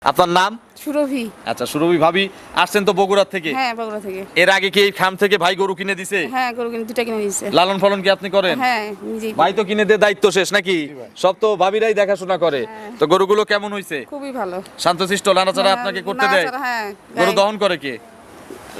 আপনার নাম? সুরভি। আচ্ছা সুরভি ভাবি, আসছেন তো বগুড়া থেকে? হ্যাঁ, বগুড়া থেকে। এর আগে কি এই খাম থেকে ভাই গরু কিনে দিছে? হ্যাঁ, গরু কিনে দুটা কিনে দিয়েছে। লালন পালন কি আপনি করেন? হ্যাঁ, নিজেই। ভাই তো কিনে দিয়ে দায়িত্ব শেষ নাকি? সব তো ভাবিরাই দেখাশোনা করে। তো গরুগুলো কেমন হইছে? খুবই ভালো। শান্তশিষ্ট লানাচারা আপনাকে করতে দেয়? হ্যাঁ, গরু দহন করে কে?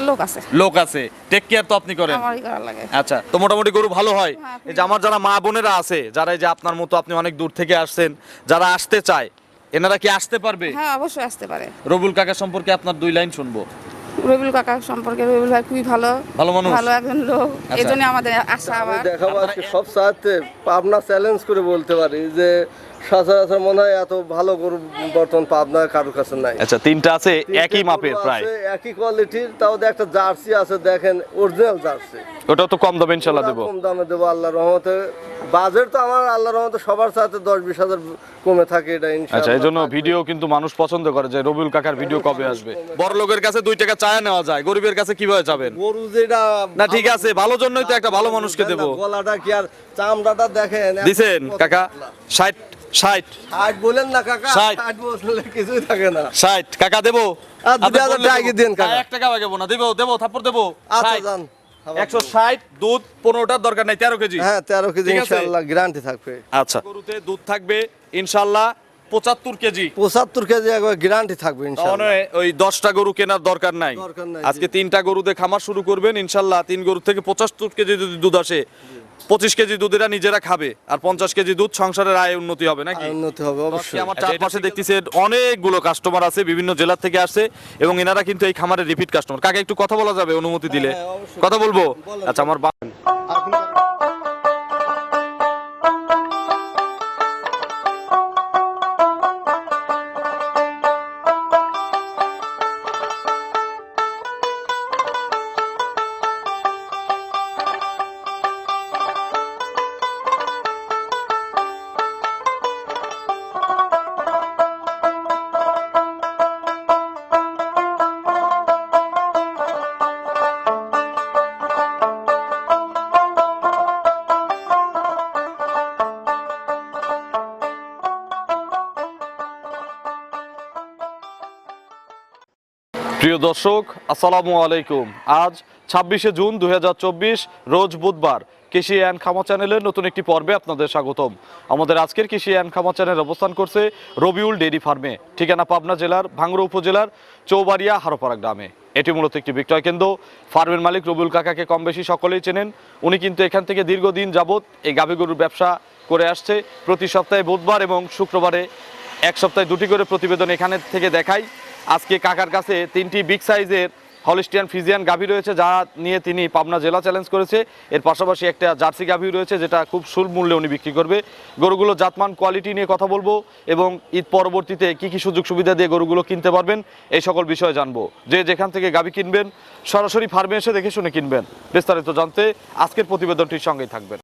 লোক আছে। লোক আছে, টেক কেয়ার তো আপনি করেন? আমারই করা লাগে। আচ্ছা, তো মোটামুটি গরু ভালো হয়? হ্যাঁ, এই যে আমার যারা মা বোনেরা আছে, যারা এই যে আপনার মতো আপনি অনেক দূর থেকে আসছেন, যারা আসতে চায় এনারা কি আসতে পারবে? হ্যাঁ, অবশ্যই আসতে পারে। রবুল কাকা সম্পর্কে আপনার দুই লাইন শুনবো। রবিউল কাকা সম্পর্কে রবিউল ভাই খুবই ভালো মানুষ, ভালো একজন লোক। আচ্ছা। এজন্য আমাদের আশা আবার দেখাবো আজকে সব সাথে পাবনা চ্যালেঞ্জ করে বলতে পারি যে সচরাচর মনে হয় এত ভালো গরু বর্তমান পাবনার কারোর কাছে নাই। আচ্ছা, তিনটা আছে একই মাপের গরু প্রায়, আছে, একই কোয়ালিটির, তাও একটা জার্সি আছে, দেখেন অরিজিনাল জার্সি। ওটাও তো কম দামে ইনশাআল্লাহ দেবো। কম দামে দেবো আল্লাহর রহমতে। বাজেট তো আমার আল্লাহর রহমতে সবার সাথে 10-20 হাজার কমে থাকে এটা আচ্ছা, ইনশাআল্লাহ। এই জন্য ভিডিও কিন্তু মানুষ পছন্দ করে যে রবিউল কাকার ভিডিও কবে আসবে। বড় লোকের কাছে 2 টাকা চায়া নেওয়া যায়, গরিবের কাছে কিভাবে যাবেন? গরু যেটা না ঠিক আছে, ভালো জন্যই তো একটা ভালো মানুষকে দেবো। গলাটা কি আর চামড়াটা দেখেন দিছেন কাকা 60 60 60 বলেন না কাকা, 60 60 বললে কিছুই থাকে না। 60 কাকা দেবো? আর 2000 টাকা আগে দেন কাকা। 1 টাকা আগে না, দেবো থাপ্পড় দেবো। আচ্ছা 60, যান। 160 দুধ 15টার দরকার নাই, 13 কেজি। হ্যাঁ 13 কেজি ঠিক আছে? ইনশাআল্লাহ গ্যারান্টি থাকবে। আচ্ছা, গরুতে দুধ থাকবে ইনশাআল্লাহ 75 কেজি। 75 কেজি একবার গ্যারান্টি থাকবে ইনশাআল্লাহ। তাহলে ওই 10টা গরু কেনার দরকার নাই। দরকার নাই, আজকে 3টা গরুতে খামার শুরু করবেন ইনশাআল্লাহ। 3 গরু থেকে 75 কেজি যদি দুধ আসে, 25 কেজি দুধেরা নিজেরা খাবে, আর 50 কেজি দুধ সংসারের আয় উন্নতি হবে নাকি? উন্নতি হবে অবশ্যই। আমার চারপাশে দেখতেছেন অনেকগুলো কাস্টমার আছে, বিভিন্ন জেলা থেকে আসছে, এবং এনারা কিন্তু এই খামারের রিপিট কাস্টমার। কাকে একটু কথা বলা যাবে অনুমতি দিলে? হ্যাঁ, অবশ্যই। কথা বলবো? বলেন। আচ্ছা, আমার প্রিয় দর্শক, আসসালামু আলাইকুম। আজ 26শে জুন 2024, রোজ বুধবার। কৃষি অ্যান্ড খামা চ্যানেলের নতুন একটি পর্বে আপনাদের স্বাগতম। আমাদের আজকের কৃষি অ্যান্ড খামা চ্যানেল অবস্থান করছে রবিউল ডেইরি ফার্মে, ঠিকানা পাবনা জেলার ভাঙ্গুড়া উপজেলার চৌবাড়িয়া হারোপাড়া গ্রামে। এটি মূলত একটি বিক্রয় কেন্দ্র। ফার্মের মালিক রবিউল কাকাকে কম বেশি সকলেই চেনেন। উনি কিন্তু এখান থেকে দীর্ঘদিন যাবৎ এই গাভী গরুর ব্যবসা করে আসছে। প্রতি সপ্তাহে বুধবার এবং শুক্রবারে, এক সপ্তাহে 2টি করে প্রতিবেদন এখানে থেকে দেখাই। আজকে কাকার কাছে 3টি বিগ সাইজের হলিস্টিয়ান ফ্রিজিয়ান গাভী রয়েছে, যা নিয়ে তিনি পাবনা জেলা চ্যালেঞ্জ করেছে। এর পাশাপাশি একটা জার্সি গাভী রয়েছে, যেটা খুব সুলভ মূল্যে উনি বিক্রি করবে। গরুগুলো জাতমান, কোয়ালিটি নিয়ে কথা বলবো, এবং ঈদ পরবর্তীতে কি কি সুযোগ সুবিধা দিয়ে গরুগুলো কিনতে পারবেন, এই সকল বিষয়ে জানবো। যে যেখান থেকে গাভী কিনবেন সরাসরি ফার্মে এসে দেখে শুনে কিনবেন। বিস্তারিত জানতে আজকের প্রতিবেদনটির সঙ্গেই থাকবেন।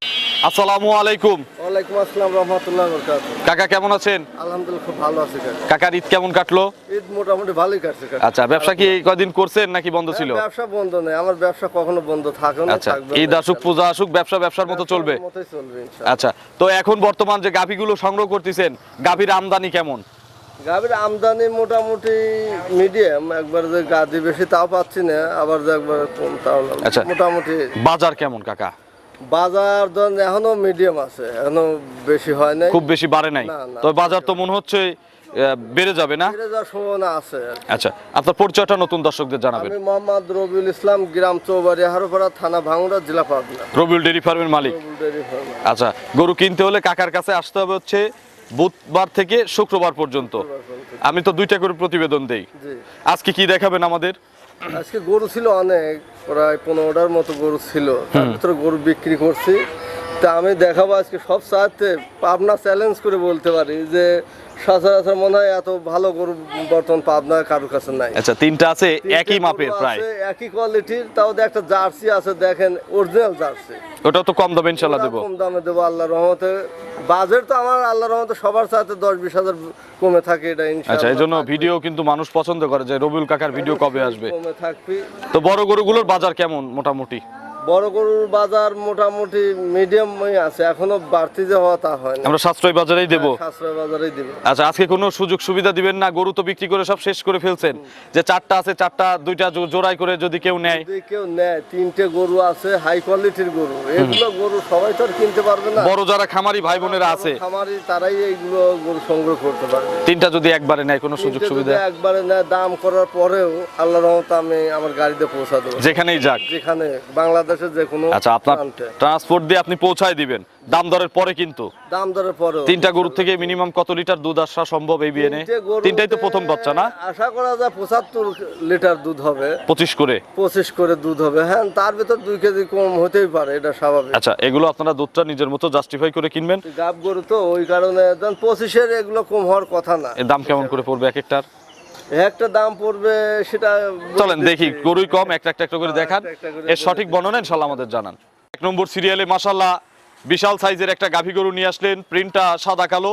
আসসালামু আলাইকুম। ওয়ালাইকুম আসসালাম রাহমাতুল্লাহি ওয়া বারাকাতুহু। কাকা কেমন আছেন? আলহামদুলিল্লাহ খুব ভালো আছি কাকা। কাকার ঈদ কেমন কাটলো? ঈদ মোটামুটি ভালোই কাটছে কাকা। আচ্ছা, ব্যবসা কি কয়দিন করছেন নাকি বন্ধ ছিল? ব্যবসা বন্ধ নেই, আমার ব্যবসা কখনো বন্ধ থাকে না, আচ্ছা, থাকবে। ঈদ আসুক পূজা আসুক ব্যবসার মতো চলবে। মতোই চলবে ইনশাআল্লাহ। আচ্ছা, তো এখন বর্তমান যে গাভীগুলো সংগ্রহ করতেছেন, গাভীর আমদানি কেমন? গাভীর আমদানি মোটামুটি মিডিয়াম, একবার যে গাদি বেশি তাও পাচ্ছি না, আবার যে একবার কম তাও না। আচ্ছা। মোটামুটি বাজার কেমন কাকা? বাজার দর এখনো মিডিয়াম আছে, এখনো বেশি হয় নাই, খুব বেশি বাড়ে নাই? না, না। তো বাজার তো মনে হচ্ছে বেড়ে যাবে না? বেড়ে যাওয়ার সম্ভাবনা আছে আর কি। আচ্ছা, আপনার পরিচয়টা নতুন দর্শকদের জানাবেন। আমি মোহাম্মদ রবিউল ইসলাম, গ্রাম চৌবাড়িয়া হারোপাড়া, থানা ভাঙ্গুড়া, জেলা পাবনা। রবিউল ডেইরি ফার্মের মালিক। Rabiul dairy farm. আচ্ছা, গরু কিনতে হলে কাকার কাছে আসতে হবে হচ্ছে বুধবার থেকে শুক্রবার পর্যন্ত। আমি তো 2টা করে প্রতিবেদন দেই। জি। আজকে কি দেখাবেন আমাদের? আজকে গরু ছিল অনেক, প্রায় 15টার মতো গরু ছিল, তার ভিতরে গরু বিক্রি করছি। তা আমি দেখাবো আজকে সব সাথে পাবনা চ্যালেঞ্জ করে বলতে পারি যে সচরাচর মনে হয় এত ভালো গরু বর্তমান পাবনার কারোর কাছে নাই। আচ্ছা, 3টা আছে একই গরু মাপের প্রায়, আছে, একই কোয়ালিটির, তাও একটা জার্সি আছে, দেখেন অরিজিনাল জার্সি। ওটাও তো কম দামে ইনশাআল্লাহ দেবো। কম দামে দেবো আল্লাহর রহমতে। বাজেট তো আমার আল্লাহর রহমতে সবার সাথে 10-20 হাজার কমে থাকে এটা আচ্ছা, ইনশাআল্লাহ। এই জন্য ভিডিও কিন্তু মানুষ পছন্দ করে যে রবিউল কাকার ভিডিও কবে আসবে। কমে থাকবে। তো বড় গরুগুলোর বাজার কেমন মোটামুটি? বড় গরুর বাজার মোটামুটি মিডিয়ামই আছে, এখনো বাড়তি যে হওয়া তা হয় না। আমরা সাশ্রয় বাজারেই দেবো। সাশ্রয় বাজারেই দেবো। আচ্ছা, আজকে কোনো সুযোগ সুবিধা দিবেন না? গরু তো বিক্রি করে সব শেষ করে ফেলছেন, যে 4টা আছে 4টা 2টা জোড়াই করে যদি কেউ নেয়। যদি কেউ নেয়, 3টে গরু আছে হাই কোয়ালিটির গরু, এগুলো গরু সবাই তো আর কিনতে পারবে না। বড় যারা খামারি ভাই বোনেরা আছে খামারি তারাই এইগুলো গরু সংগ্রহ করতে পারবে। 3টা যদি একবারে নেয় কোনো সুযোগ 3টে সুবিধা? যদি একবারে নেয়, দাম করার পরেও আল্লাহর রহমতে আমি আমার গাড়িতে পৌঁছা দেবো, যেখানেই যাক, যেখানে বাংলাদেশের যে কোনো। আচ্ছা, আপনার প্রান্তে। ট্রান্সপোর্ট দিয়ে আপনি পৌঁছায় দিবেন দাম দরের পরে, কিন্তু দাম দরের পরেও 3টা গরু থেকে মিনিমাম কত লিটার দুধ আসা সম্ভব এই বিয়েনে? 3টাই তো প্রথম বাচ্চা না? আশা করা যায় 75 লিটার দুধ হবে, 25 করে। 25 করে দুধ হবে। হ্যাঁ, তার ভিতর 2 কেজি কম হতেই পারে, এটা স্বাভাবিক। আচ্ছা, এগুলো আপনারা দুধটা নিজের মতো জাস্টিফাই করে কিনবেন? গাব গরু তো, ওই কারণে 25-এর এগুলো কম হওয়ার কথা না। এর দাম কেমন করে পড়বে এক একটার? একটা দাম পড়বে সেটা চলেন দেখি, গরুই কম, একটা একটা করে দেখান, একটা করে এর সঠিক বর্ণনা ইনশাআল্লাহ আমাদের জানান। 1 নম্বর সিরিয়ালে মাশাআল্লাহ বিশাল সাইজের একটা গাভী গরু নিয়ে আসলেন, প্রিন্টটা সাদা কালো,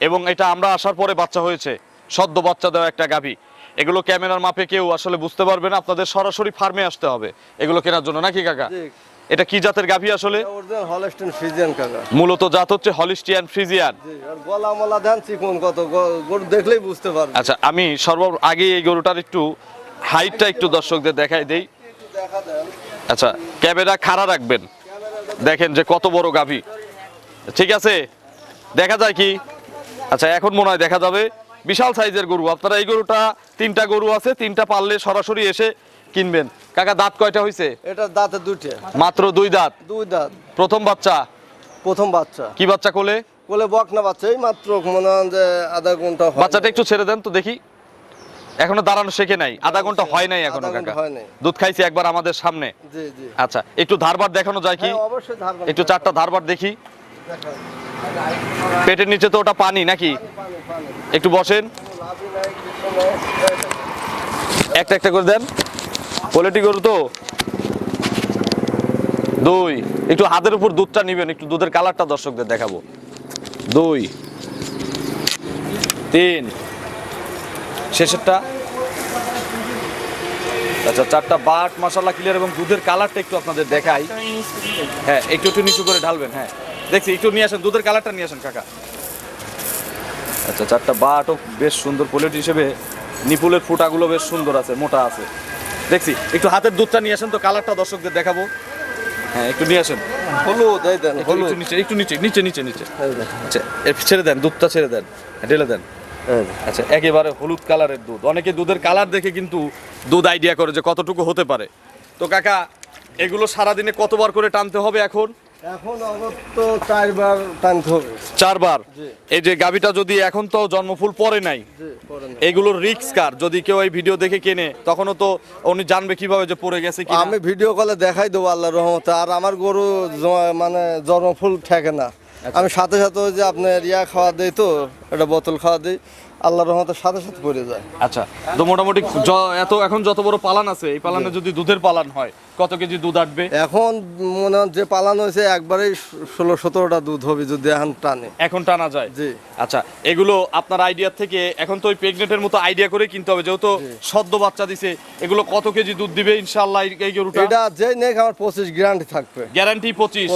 এবং এটা আমরা আসার পরে বাচ্চা হয়েছে, সদ্য বাচ্চা দেওয়া একটা গাভী। এগুলো ক্যামেরার মাপে কেউ আসলে বুঝতে পারবে না, আপনাদের সরাসরি ফার্মে আসতে হবে এগুলো কেনার জন্য, নাকি কাকা? জি। এটা কি জাতের গাভী আসলে? অরিজিনাল হলস্টাইন ফ্রিজিয়ান কাকা। মূলত জাত হচ্ছে হলিস্টিয়ান ফ্রিজিয়ান। জি, আর গলা মলা দেন চিকন কত, গরু দেখলেই বুঝতে পারবে। আচ্ছা, আমি আগে এই গরুটার একটু হাইটটা একটু দর্শকদের দেখাই দেই। দেখা দেন। আচ্ছা, ক্যামেরা খাড়া রাখবেন, দেখেন যে কত বড় গাভী। ঠিক আছে, দেখা যায় কি? আচ্ছা, এখন মনে হয় দেখা যাবে। বিশাল সাইজের গরু। আপনারা এই গরুটা, 3টা গরু আছে, 3টা পারলে সরাসরি এসে কিনবেন। কাকা, দাঁত কয়টা হইছে? এটার দাঁতে 2টে। মাত্র 2 দাঁত। 2 দাঁত। প্রথম বাচ্চা? প্রথম বাচ্চা। কি বাচ্চা কোলে? কোলে বকনা বাচ্চা, এই মাত্র মনে হয় যে আধা ঘন্টা হয়। বাচ্চাটা একটু ছেড়ে দেন তো দেখি, এখনো দাঁড়ানো শেখে নাই, আধা ঘন্টা হয় নাই এখনো আধা ঘন্টা কাকা। হয় নাই। দুধ খাইছে একবার আমাদের সামনে। জি জি। আচ্ছা, একটু ধারবার দেখানো যায় কি? হ্যাঁ, অবশ্যই ধারবার। একটু 4টা ধারবার দেখি। পেটের নিচে তো ওটা পানি নাকি? একটু বসেন, একটা একটা করে দেন। কোয়ালিটি গরু তো। 2, একটু হাতের উপর দুধটা নিবেন, একটু দুধের কালারটা দর্শকদের দেখাবো। 2, 3, শেষেরটা। আচ্ছা, 4টা বাট মাশাআল্লাহ ক্লিয়ার, এবং দুধের কালারটা একটু আপনাদের দেখাই। হ্যাঁ, একটু নিচু করে ঢালবেন। হ্যাঁ, দেখছি, একটু নিয়ে আসেন, দুধের কালারটা নিয়ে আসেন কাকা। আচ্ছা, 4টা বাটও বেশ সুন্দর কোয়ালিটি হিসেবে, নিপুলের ফুটাগুলো বেশ সুন্দর আছে, মোটা আছে। দেখছি, একটু হাতের দুধটা নিয়ে আসেন তো, কালারটা দর্শকদের দেখাবো। হ্যাঁ, একটু নিয়ে আসেন। হলুদ, এই দেন হলুদ। একটু নিচে, একটু নিচে, নিচে নিচে নিচে। এই দেখেন। আচ্ছা, ছেড়ে দেন, দুধটা ছেড়ে দেন, ঢেলে দেন। এই দেখেন। আচ্ছা, একেবারে হলুদ কালারের দুধ। অনেকে দুধের কালার দেখে কিন্তু দুধ আইডিয়া করে যে কতটুকু হতে পারে। তো কাকা, এগুলো সারাদিনে কতবার করে টানতে হবে এখন? এখন অবশ্য 4 বার টানতে হবে। 4 বার। জি। এই যে গাভীটা যদি এখন তো জন্মফুল পরে নাই, জি, পরে না। এগুলোর রিস্ক কার? যদি কেউ এই ভিডিও দেখে কেনে, তখনও তো উনি জানবে কিভাবে যে পড়ে গেছে কি? আমি ভিডিও কলে দেখাই দেবো আল্লাহর রহমতে। আর আমার গরু মানে জন্মফুল ঠেকে না। আমি সাথে সাথে ওই যে আপনার খাওয়া দেই, তো এটা বোতল খাওয়া দিই, আল্লাহর রহমতে সাথে সাথে পড়ে যায়। আচ্ছা, তো মোটামুটি এখন যত বড় পালান আছে, এই পালানে যদি দুধের পালান হয়, কত কেজি দুধ আসবে? এখন মনে হয় যে পালানো হয়েছে একবারেই 16-17টা দুধ হবে যদি এখন টানে। এখন টানা যায়? জি। আচ্ছা, এগুলো আপনার আইডিয়া থেকে এখন তো ওই প্রেগনেন্টের মতো আইডিয়া করে কিনতে হবে, যেহেতু সদ্য বাচ্চা দিছে। এগুলো কত কেজি দুধ দিবে ইনশাআল্লাহ এই গরুটা? এটা যেই নেক আমার 25 গ্যারান্টি থাকবে। গ্যারান্টি 25?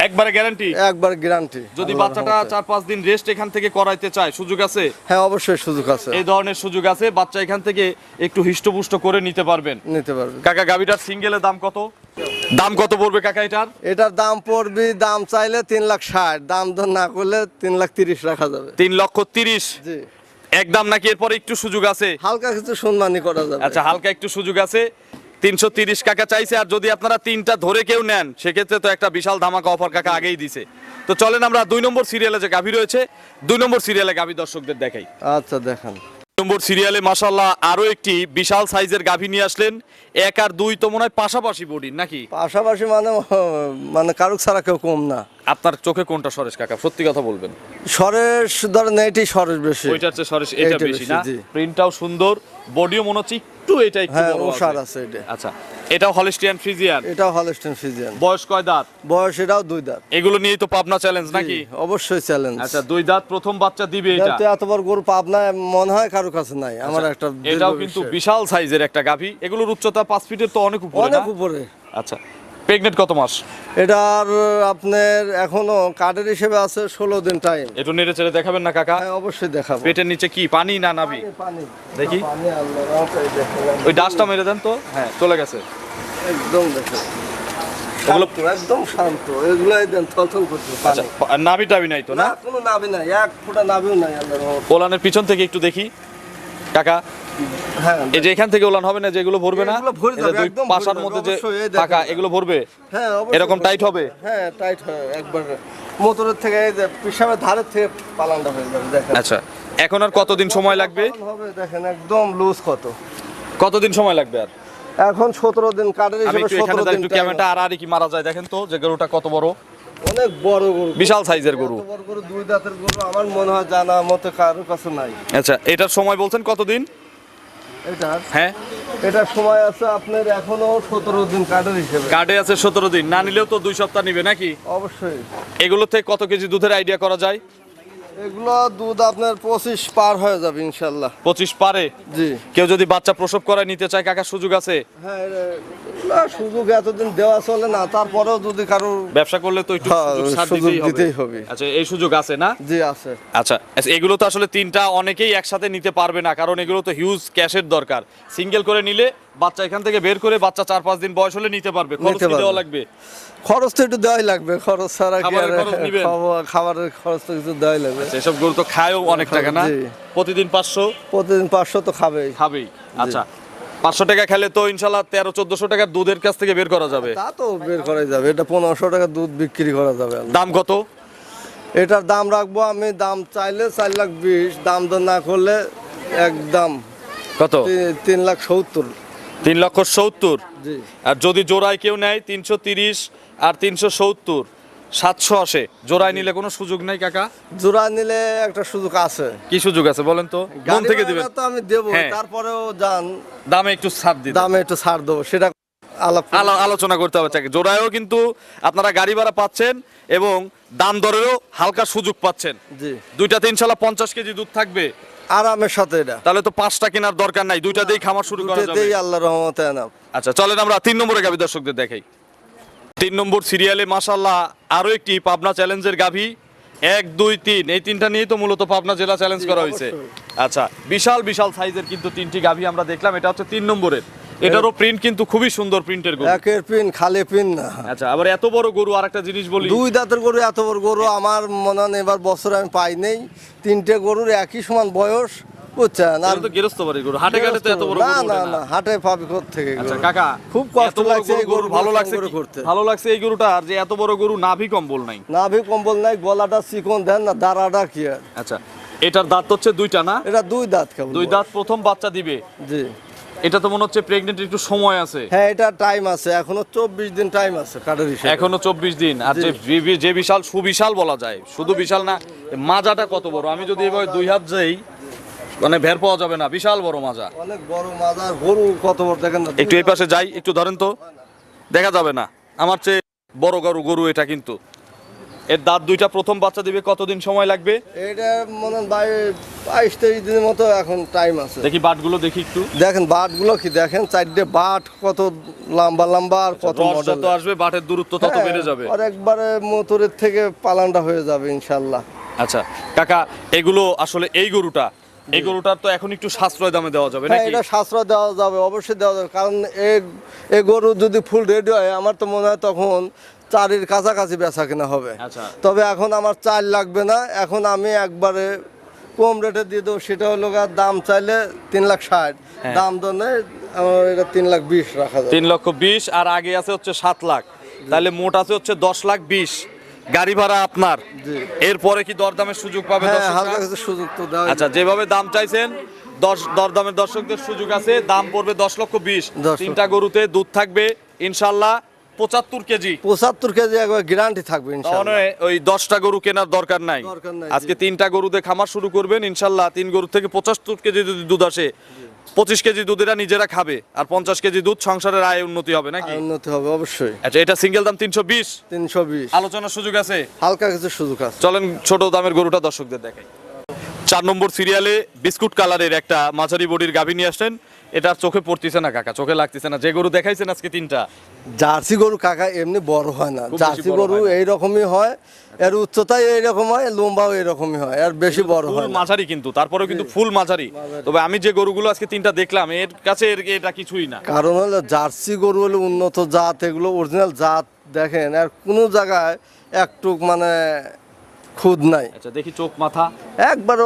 একবারে গ্যারান্টি? একবার গ্যারান্টি। যদি বাচ্চাটা 4-5 দিন রেস্ট এখান থেকে করাইতে চায়, সুযোগ আছে? হ্যাঁ, অবশ্যই সুযোগ আছে। এই ধরনের সুযোগ আছে, বাচ্চা এখান থেকে একটু হিষ্টপুষ্ট করে নিতে পারবেন। নিতে পারবে। কাকা, গাভিটার সিঙ্গেলের দাম কত? দাম কত পড়বে কাকা এটার? এটার দাম পড়বে, দাম চাইলে 3,60,000, দাম দর না করলে 3,30,000 রাখা যাবে। 3,30,000? জি। একদম নাকি এরপরে একটু সুযোগ আছে? হালকা কিছু সম্মানী করা যাবে। আচ্ছা, হালকা একটু সুযোগ আছে। 330 কাকা চাইছে, আর যদি আপনারা 3টা ধরে কেউ নেন, সেক্ষেত্রে তো একটা বিশাল ধামাকা অফার কাকা আগেই দিছে। তো চলেন আমরা 2 নম্বর সিরিয়ালে যে গাভী রয়েছে, 2 নম্বর সিরিয়ালে গাভী দর্শকদের দেখাই। আচ্ছা, দেখান। 2 নম্বর সিরিয়ালে মাশাআল্লাহ আরো একটি বিশাল সাইজের গাভী নিয়ে আসলেন। 1 আর 2 তো মনে হয় পাশাপাশি বডির নাকি? পাশাপাশি মানে কারুক ছাড়া কেউ কম না। আপনার চোখে কোনটা সরেশ কাকা, সত্যি কথা বলবেন? সরেশ ধরেন এইটাই সরেশ বেশি। ওইটার চেয়ে সরেশ এটা এইটা বেশি বেশি, না? জি। প্রিন্টটাও সুন্দর, বডিও মনে হচ্ছে একটু এটা একটু হ্যাঁ, বড় ওষার আছে। আছে এটা। আচ্ছা, এটাও হলিস্টিয়ান ফ্রিজিয়ান? এটাও হলস্টাইন ফ্রিজিয়ান। বয়স কয় দাঁত? বয়স এটাও 2 দাঁত। এগুলো নিয়েই তো পাবনা চ্যালেঞ্জ নাকি? জি, অবশ্যই চ্যালেঞ্জ। আচ্ছা, 2 দাঁত প্রথম বাচ্চা দিবে এটা? তো এত বড় গরু পাবনায় মনে হয় কারো কাছে নাই। আমার একটা এটাও দীর্ঘ কিন্তু বিশ্বাস। বিশাল সাইজের একটা গাভী। এগুলোর উচ্চতা 5 ফিটের তো অনেক উপরে, অনেক না? উপরে। আচ্ছা, প্রেগনেন্ট কত মাস? এটার আপনার এখনো কার্ডের হিসেবে আছে 16 দিন টাইম। একটু নেড়ে চেড়ে দেখাবেন না কাকা? হ্যাঁ অবশ্যই দেখাবো। পেটের নিচে কি পানি না নাভি? পানি দেখি পানি আল্লাহর রহমতে দেখেন। ওই ডাসটা মেরে দেন তো। হ্যাঁ চলে গেছে। একদম দেখেন ওগুলো শান্ত, একদম শান্ত। এগুলাই দেন থলথল করছে আচ্ছা পানি। নাভি টাভি নাই তো না? না কোনো নাভি নাই, এক ফোঁটা নাভিও নাই আল্লাহর রহমতে। ওলানের পিছন থেকে একটু দেখি কাকা। হ্যাঁ এই যে এখান থেকে ওলান হবে না, যেগুলো ভরবে না? এগুলো ভরে এই যে যাবে, দুই একদম পাশার ভরে মধ্যে যাবে, যে অবশ্যই, এই দেখেন। ফাঁকা, এগুলো ভরবে? হ্যাঁ অবশ্যই এরকম ভরে টাইট যাবে। হবে? হ্যাঁ টাইট হয় একবার। মোটরের থেকে এই যে পিসাবের ধারের থেকে পালানটা হয়ে যাবে দেখেন। আচ্ছা এখন আর কতদিন সময় লাগবে? পালন হবে দেখেন একদম লুজ কত। কতদিন সময় লাগবে আর? এখন 17 দিন কার্ডের আমি হিসেবে একটু এখানে 17 দাঁড়িয়ে দিন একটু time ক্যামেরাটা আর কি মারা যায় দেখেন তো, যে গরুটা কত বড়। অনেক বড় গরু, বিশাল সাইজের গরু। এত বড় গরু, দুই দাঁতের গরু আমার মনে হয় জানা মতে কারোর কাছে নাই। আচ্ছা এটার সময় বলছেন কতদিন? এটার হ্যাঁ এটার সময় আছে আপনার এখনো 17 দিন কার্ডের হিসেবে। কার্ডে আছে 17 দিন, না নিলেও তো 2 সপ্তাহ নিবে নাকি? অবশ্যই। এগুলো থেকে কত কেজি দুধের আইডিয়া করা যায়? এগুলো দুধ আপনার 25 পার হয়ে যাবে ইনশাল্লাহ। 25 পারে? জি কেউ যদি বাচ্চা প্রসব করায় নিতে চায় কাকা সুযোগ আছে? হ্যাঁ এগুলা সুযোগ এতদিন দেওয়া চলে না, তারপরেও যদি কারোর ব্যবসা করলে তো একটু হ্যাঁ, সুযোগ ছাড় সুযোগ দিতেই দিতেই হবে। হবে। আচ্ছা এই সুযোগ আছে না? জি আছে। আচ্ছা এগুলো তো আসলে তিনটা অনেকেই একসাথে নিতে পারবে না, কারণ এগুলো তো হিউজ ক্যাশের দরকার। সিঙ্গেল করে নিলে বাচ্চা এখান থেকে বের করে বাচ্চা 4-5 দিন বয়স হলে নিতে পারবে। খরচ নিতে কি দেওয়া পারবে। লাগবে? খরচ তো একটু দেওয়াই লাগবে, খরচ ছাড়া কি খাবারের আর খরচ নিবেন? খাবারের খরচ তো কিছু দেওয়াই লাগবে। এসব গরু তো খায়ও অনেক টাকা না? জি। প্রতিদিন 500 প্রতিদিন 500 তো খাবেই। খাবেই। আচ্ছা 500 টাকা খেলে তো ইনশাল্লাহ 1300-1400 টাকার দুধের কাছ থেকে বের করা যাবে। তা তো বের করাই যাবে, এটা 1500 টাকা দুধ বিক্রি করা যাবে। দাম কত? এটার দাম রাখবো আমি, দাম চাইলে 4,20,000, দাম দর না করলে একদম কত? 3,70,000। 3,70,000। জি আর যদি জোড়ায় কেউ নেয় 330 আর 370, 700 আসে। জোড়ায় নিলে কোনো সুযোগ নাই কাকা? জোড়া নিলে একটা সুযোগ আছে। কি সুযোগ আছে বলেন তো? মন গাড়ি থেকে ভাড়া দিবেন? তো আমি দেবো, হ্যাঁ। তারপরেও জান দামে একটু ছাড় দিন। দামে একটু ছাড় দেবো, সেটা আলাপ আলোচনা করতে হবে চাকে। জোড়ায়ও কিন্তু আপনারা গাড়ি ভাড়া পাচ্ছেন এবং দাম দরেরও হালকা সুযোগ পাচ্ছেন। জি দুইটাতে ইনশাল্লাহ 50 কেজি দুধ থাকবে। আরামের সাথে এটা তাহলে তো 5টা কেনার দরকার নাই, দুইটা দিয়েই খামার শুরু করা যাবে। দুটোতেই আল্লাহর রহমতে আনাম। আচ্ছা চলেন আমরা 3 নম্বরে গাভী দর্শকদের দেখাই। 3 নম্বর সিরিয়ালে মাশাআল্লাহ আরো একটি পাবনা চ্যালেঞ্জের গাভী। 1, 2, 3 এই তিনটা নিয়েই তো মূলত পাবনা জেলা চ্যালেঞ্জ করা হয়েছে। আচ্ছা বিশাল বিশাল সাইজের কিন্তু 3টি গাভী আমরা দেখলাম। এটা হচ্ছে 3 নম্বরের। এটারও প্রিন্ট কিন্তু খুবই সুন্দর প্রিন্টের গরু। একের পিন খালি পিন না। আচ্ছা আবার এত বড় গরু, আরেকটা জিনিস বলি, দুই দাঁতের গরু, এত বড় গরু আমার মনে হয় এবার বছর আমি পাই নেই। 3টে গরুর একই সমান বয়স, বুঝছেন? আর এটা তো গেরস্ত বাড়ির গরু, হাটে ঘাটে তো এত বড় না গরু না ওঠে না, হাটে পাবি থেকে। আচ্ছা কাকা খুব কষ্ট এত বড় লাগছে এই গরু, ভালো লাগছে করে কি? করতে। ভালো লাগছে এই গরুটা, আর যে এত বড় গরু নাভি কম্বল নাই। নাভি কম্বল নাই, গলাটা চিকন দেন না, দাঁড়াটা কি আর। আচ্ছা এটার দাঁত হচ্ছে 2টা না? এটা দুই দাঁত কেবল। 2 দাঁত, প্রথম বাচ্চা দিবে। জি এটা তো মনে হচ্ছে প্রেগনেন্ট একটু সময় আছে। হ্যাঁ, এটা টাইম আছে, এখনো 24 দিন টাইম আছে কার্ডের হিসেবে। এখনো 24 দিন। আর যে বিশাল সুবিশাল বলা যায়, শুধু বিশাল না, মাজাটা কত বড়! আমি যদি এভাবে 2 হাত যাই মানে ভের পাওয়া যাবে না, বিশাল বড় মাজা। অনেক বড় মাজার গরু, কত বড় দেখেন না। একটু এই পাশে যাই, একটু ধরেন তো, দেখা যাবে না। আমার চেয়ে বড় গরু এটা কিন্তু। এর দাঁত 2টা, প্রথম বাচ্চা দিবে কতদিন সময় লাগবে? এটা মনে হয় 22-23 দিনের মতো এখন টাইম আছে। দেখি বাটগুলো দেখি একটু। দেখেন বাটগুলো কি দেখেন, 4টে বাট কত লম্বা লম্বা, আর কত রস মডেল। যত আসবে বাটের দূরত্ব তত বেড়ে যাবে। আর একবারে মোটরের থেকে পালানটা হয়ে যাবে ইনশাল্লাহ। আচ্ছা কাকা এগুলো আসলে এই গরুটার তো এখন একটু সাশ্রয় দামে দেওয়া যাবে হ্যাঁ, নাকি? এটা সাশ্রয় দেওয়া যাবে, অবশ্যই দেওয়া যাবে। কারণ এই গরু যদি ফুল রেডি হয়, আমার তো মনে হয় তখন 4-এর কাছাকাছি বেচা কেনা হবে। আচ্ছা তবে এখন আমার 4 লাগবে না, এখন আমি একবারে কম রেটে দিয়ে দেবো। সেটা হলো দাম চাইলে 3,60,000, হ্যাঁ। দাম দর নেই আমার, এটা 3,20,000 রাখা যাবে। 3,20,000 আর আগে আছে হচ্ছে 7 লাখ, তাহলে মোট আছে হচ্ছে 10,20,000। গাড়ি ভাড়া আপনার। জি। এরপরে কি দরদামের সুযোগ পাবে হ্যাঁ, দর্শকরা? হালকা কিছু সুযোগ তো দেওয়া। আচ্ছা যেভাবে দাম চাইছেন দরদামের দর্শকদের সুযোগ আছে। দাম পড়বে 10,20,000। 10 তিনটা গরুতে দুধ থাকবে ইনশাল্লাহ 75 কেজি। 75 কেজি একবার গ্যারান্টি থাকবে ইনশাআল্লাহ। তাহলে ওই 10টা গরু কেনার দরকার নাই। দরকার নাই, আজকে জি। 3টা গরুতে খামার শুরু করবেন ইনশাল্লাহ। 3 গরু থেকে 75 কেজি যদি দুধ আসে, 25 কেজি দুধ এরা নিজেরা খাবে, আর 50 কেজি দুধ সংসারের আয় উন্নতি হবে নাকি? উন্নতি হবে অবশ্যই। আচ্ছা এটা সিঙ্গেল দাম 320। 320 আলোচনার সুযোগ আছে। হালকা কিছু সুযোগ আছে। চলেন ছোট দামের গরুটা দর্শকদের দেখাই। 4 নম্বর সিরিয়ালে বিস্কুট কালারের একটা মাঝারি বডির গাভী নিয়ে আসছেন। এটা চোখে পড়তেছে না কাকা, চোখে লাগতেছে না। যে গরু দেখাইছেন আজকে 3টা, জার্সি গরু কাকা এমনি বড় হয় না, খুব বেশি জার্সি বড় গরু হয় না। এইরকমই হয়, এর উচ্চতাই এইরকম হয়, লম্বাও এরকমই হয়, আর বেশি বড় ফুল হয় না। মাঝারি কিন্তু, তারপরেও কিন্তু ফুল মাঝারি। তবে আমি যে গরুগুলো আজকে 3টা দেখলাম এর কাছে এটা কিছুই না। কারণ হলো জার্সি গরু হলো উন্নত জাত, এগুলো অরিজিনাল জাত। দেখেন আর কোনো জায়গায় একটু মানে খুদ নাই, আচ্ছা দেখি চোখ মাথা একবারে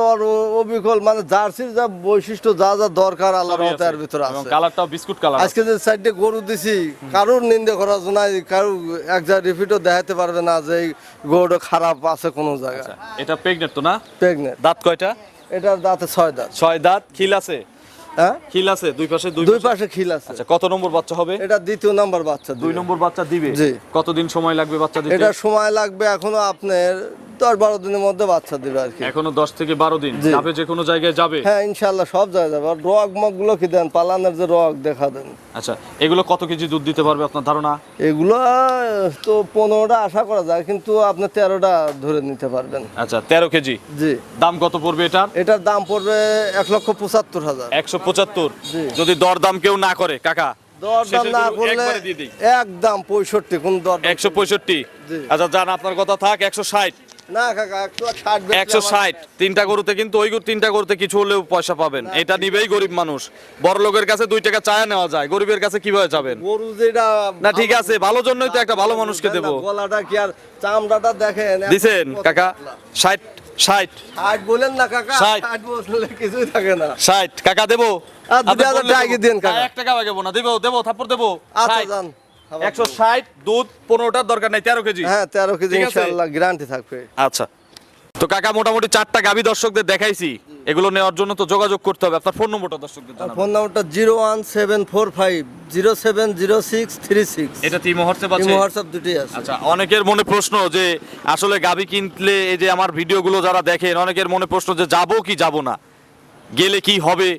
অবিকল, মানে জার্সির যা বৈশিষ্ট্য যা যা দরকার আল্লাহর সবই রহমতে আছে। এর ভিতরে এবং আছে। কালারটাও বিস্কুট কালার। আজকে যে সাইডে গরু দিছি কারোর নিন্দে করার জন্য নাই, কারো এক জায়গায় রিপিটও দেখাতে পারবে না যে এই গরুটা খারাপ আছে কোনো জায়গায়। এটা প্রেগনেন্ট তো না? প্রেগনেন্ট। দাঁত কয়টা? এটার দাঁতে 6 দাঁত। 6 দাঁত। খিল আছে? হ্যাঁ, খিল আছে দুই পাশে? দুই পাশে খিল আছে। আচ্ছা কত নম্বর বাচ্চা হবে? এটা দ্বিতীয় নাম্বার বাচ্চা 2 নম্বর বাচ্চা দিবে। জি। কতদিন সময় লাগবে বাচ্চা দিতে? এটা সময় লাগবে এখনো আপনার 10-12 দিনের মধ্যে বাচ্চা দিবে আর কি। এখনো 10 থেকে 12 দিন। জি। যাবে যে কোনো জায়গায় যাবে? হ্যাঁ ইনশাআল্লাহ সব জায়গায় যাবে। আর রগ মগ গুলো কি দেন, পালানের যে রগ দেখা দেন। আচ্ছা এগুলো কত কেজি দুধ দিতে পারবে আপনার ধারণা? এগুলো তো 15টা আশা করা যায়, কিন্তু আপনি 13টা ধরে নিতে পারবেন। আচ্ছা 13 কেজি। জি। দাম কত পড়বে এটার? এটার দাম পড়বে 1,75,000। 175। জি। যদি দরদাম কেউ না করে কাকা? দরদাম শেষের না গরু করলে একবারে দিয়ে দিই। একদম 65, কোন দরদাম 165। জি। আচ্ছা জান আপনার কথা থাক 160। না কাকা 160 বেচলে 160। 3টা গরুতে কিন্তু ওই 3টা গরুতে কিছু হলেও পয়সা পাবেন। এটা নিবেই গরিব মানুষ। বড় লোকের কাছে 2 টাকা চায়া নেওয়া যায়, গরিবের কাছে কিভাবে যাবেন? গরু যেটা না ঠিক আছে, ভালো জন্যই তো একটা ভালো মানুষকে দেব। গলাটা কি আর চামড়াটা দেখেন দিছেন কাকা? 60 60 60 বলেন না কাকা, 60 60 বললে কিছুই থাকে না। 60 কাকা দেবো? আর 2000 আপনি বললে টাকা দেবো। দিন কাকা। 1 টাকা দেবো না, দেবো থাপ্পড় দেবো। আচ্ছা 60 যান। 160 দুধ 15টার দরকার নাই, 13 কেজি। হ্যাঁ 13 কেজি ঠিক আছে? ইনশাআল্লাহ গ্যারান্টি থাকবে। আচ্ছা তো কাকা মোটামুটি 4টা গাভী দর্শকদের দেখাইছি। এগুলো নেওয়ার জন্য তো যোগাযোগ করতে হবে। আপনার ফোন নম্বরটা দর্শকদের জানাবেন। ফোন নাম্বারটা 01745070636। এটা তিমো হোয়াটসঅ্যাপ আছে? ইমো হোয়াটসঅ্যাপ দুটোই আছে। আচ্ছা অনেকের মনে প্রশ্ন যে আসলে গাভী কিনলে, এই যে আমার ভিডিওগুলো যারা দেখেন অনেকের মনে প্রশ্ন যে যাবো কি যাব না, গেলে কি হবে,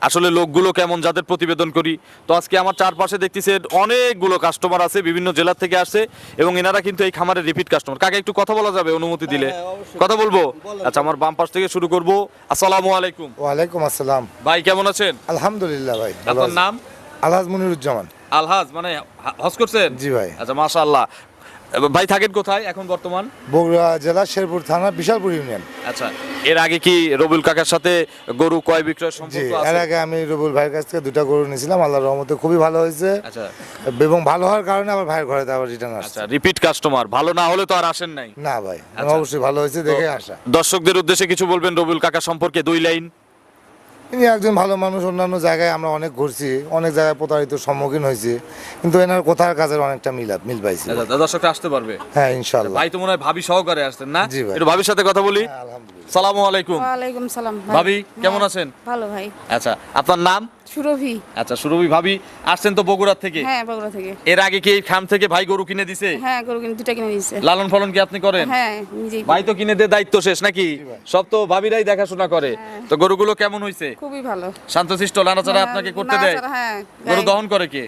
আসলে লোকগুলো কেমন যাদের প্রতিবেদন করি। তো আজকে আমার চারপাশে দেখতেছে অনেকগুলো কাস্টমার আছে, বিভিন্ন জেলা থেকে আসছে এবং এনারা কিন্তু এই খামারের রিপিট কাস্টমার। কাকা একটু কথা বলা যাবে অনুমতি দিলে? হ্যাঁ, অবশ্যই। কথা বলবো? বলেন। আচ্ছা আমার বাম পাশ থেকে শুরু করব। আসসালামু আলাইকুম ওয়ালাইকুম আসসালাম। ভাই, কেমন আছেন? আলহামদুলিল্লাহ ভাই, ভালো আপনার আছি। নাম? আলহাজ মনিরুজ্জামান। আলহাজ মানে হজ করছেন? জি ভাই। আচ্ছা মাশাআল্লাহ। ভাই থাকেন কোথায় এখন বর্তমান? বগুড়া জেলা শেরপুর থানা বিশালপুর ইউনিয়ন। আচ্ছা এর আগে কি রবিউল কাকার সাথে গরু ক্রয় বিক্রয় জি, সম্পর্ক এর আছে? আগে আমি রবুল ভাইয়ের কাছ থেকে 2টা গরু নিয়েছিলাম, আল্লাহর রহমতে খুবই ভালো হয়েছে আচ্ছা এবং ভালো হওয়ার কারণে আবার ভাইয়ের ঘরে আবার রিটার্ন আসছে। আচ্ছা রিপিট কাস্টমার, ভালো না হলে তো আর আসেন নাই। না ভাই, আচ্ছা। অবশ্যই ভালো হয়েছে দেখে আসা। দর্শকদের উদ্দেশ্যে কিছু বলবেন রবিউল কাকা সম্পর্কে 2 লাইন? ইনি একজন ভালো মানুষ। অন্যান্য জায়গায় আমরা অনেক ঘুরছি, অনেক জায়গায় প্রতারিত সম্মুখীন হয়েছি, কিন্তু এনার কথার কাজের অনেকটা মিল পাইছি। আচ্ছা দর্শকরা আসতে পারবে? হ্যাঁ ইনশাআল্লাহ। ভাই তো মনে হয় ভাবি সহকারে আসছেন না? জি ভাই। একটু ভাবির সাথে কথা বলি। হ্যাঁ, আলহামদুলিল্লাহ। সালামু আলাইকুম। ওয়ালাইকুম সালাম ভাই। ভাবি কেমন হ্যাঁ, আছেন? ভালো ভাই। আচ্ছা আপনার নাম? সুরভি। আচ্ছা সুরভি ভাবি আসছেন তো বগুড়া থেকে? হ্যাঁ বগুড়া থেকে। এর আগে কি এই খাম থেকে ভাই গরু কিনে দিছে? হ্যাঁ গরু কিনে 2টা কিনে নিয়েছে। লালন পালন কি আপনি করেন? হ্যাঁ নিজেই। ভাই তো কিনে দে দায়িত্ব শেষ নাকি? সব তো ভাবিরাই দেখাশোনা করে। তো গরুগুলো কেমন হইছে? খুবই ভালো। শান্তশিষ্ট লানাচারা আপনাকে করতে দেয়? নাড়াচাড়া, হ্যাঁ গরু দহন করে কে?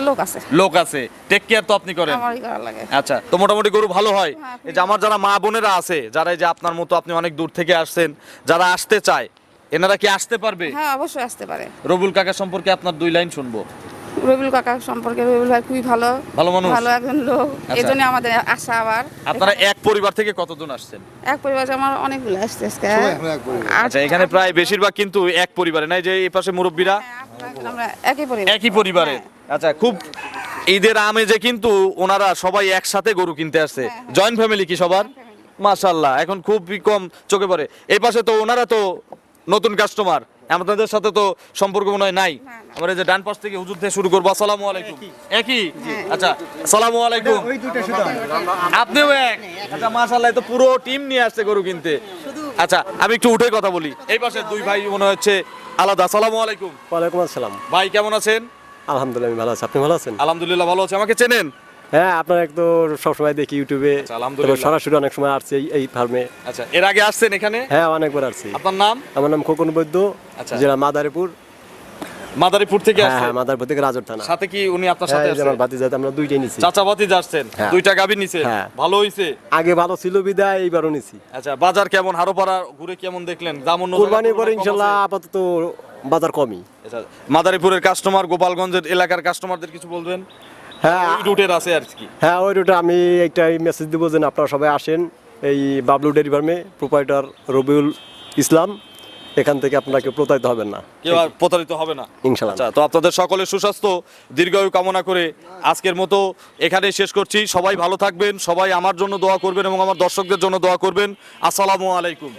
লোক আছে, লোক আছে, টেক কেয়ার তো আপনি করেন? আমারই করা লাগে। আচ্ছা তো মোটামুটি গরু ভালো হয়? হ্যাঁ, এই যে আমার যারা মা বোনেরা আছে, যারা এই যে আপনার মতো আপনি অনেক দূর থেকে আসছেন, যারা আসতে চায় এনারা কি আসতে পারবে? হ্যাঁ অবশ্যই আসতে পারে। রবিউল কাকা সম্পর্কে আপনার 2 লাইন শুনবো। রবিউল কাকা সম্পর্কে, রবিউল ভাই খুবই ভালো, ভালো মানুষ? ভালো একজন লোক। আচ্ছা। এজন্য আমাদের আশা। আবার আপনারা এক পরিবার থেকে কতজন আসছেন? এক পরিবারে আমার অনেকগুলো আসছে আজকে। সবাই আমরা এক পরিবার। আর- আচ্ছা এখানে প্রায় বেশিরভাগ কিন্তু এক পরিবারে, নাই যে এই পাশে মুরব্বীরা হ্যাঁ, আপনারা- আমরা একই পরিবার। একই পরিবারে। আচ্ছা খুব ঈদের আমেজে কিন্তু ওনারা সবাই একসাথে গরু কিনতে আসছে। জয়েন্ট ফ্যামিলি কি সবার? মাশাআল্লাহ, এখন খুবই কম চোখে পড়ে। এই পাশে তো ওনারা তো নতুন কাস্টমার, আপনাদের সাথে তো সম্পর্ক মনে হয় নাই। আমরা এই যে ডান পাশ থেকে হুজুর থেকে শুরু করবো। আসসালামু আলাইকুম। একই? আচ্ছা আসসালামু আলাইকুম। আপনিও এক? আচ্ছা মাশাআল্লাহ, তো পুরো টিম নিয়ে আসছে গরু কিনতে। আচ্ছা আমি একটু উঠে কথা বলি। এই পাশে 2 ভাই মনে হচ্ছে আলাদা। আসসালামু আলাইকুম। ওয়ালাইকুম আসসালাম। ভাই কেমন আছেন? আলহামদুলিল্লাহ আমি ভালো আছি, আপনি ভালো আছেন? আলহামদুলিল্লাহ ভালো আছে। আমাকে চেনেন? হ্যাঁ আপনার তো সবসময় দেখি ইউটিউবে, আচ্ছা, আলহামদুলিল্লাহ। তবে সরাসরি অনেক সময় আসছি এই ফার্মে। আচ্ছা এর আগে আসছেন এখানে? হ্যাঁ অনেকবার আসছি। আপনার নাম? আমার নাম খোকন বৈদ্য, আচ্ছা। জেলা মাদারীপুর। মাদারীপুর থেকে হ্যাঁ আসছেন হ্যাঁ মাদারপুর থেকে রাজর থানা। সাথে কি উনি আপনার হ্যাঁ সাথে এই যে আছে আমার বাতি যাতে আমরা দুইটাই নিছি। চাচা ভাতিজা আসছেন হ্যাঁ। দুইটা গাভী নিছে হ্যাঁ। ভালো হইছে আগে ভালো ছিল বিদায় এইবারও নিছি। আচ্ছা বাজার কেমন হারোপাড়া ঘুরে কেমন দেখলেন দাম অন্য কুরবানির জায়গায় পরে তুলনায় কম ইনশাল্লাহ আছে? আপাতত বাজার কমই। আচ্ছা মাদারীপুরের কাস্টমার গোপালগঞ্জের এলাকার কাস্টমারদের কিছু বলবেন হ্যাঁ ওই রুটের আছে আর কি হ্যাঁ ওই রুটে আমি একটা মেসেজ দেবো যে আপনারা সবাই আসেন এই বাবলু ডেয়ারি ফার্মে, প্রোপাইটার রবিউল ইসলাম, এখান থেকে আপনাকে প্রতারিত হবেন না কেউ আর প্রতারিত হবে না ইনশাল্লাহ। আচ্ছা তো আপনাদের সকলের সুস্বাস্থ্য দীর্ঘায়ু কামনা করে আজকের মতো এখানেই শেষ করছি। সবাই ভালো থাকবেন, সবাই আমার জন্য দোয়া করবেন এবং আমার দর্শকদের জন্য দোয়া করবেন। আসসালামু আলাইকুম।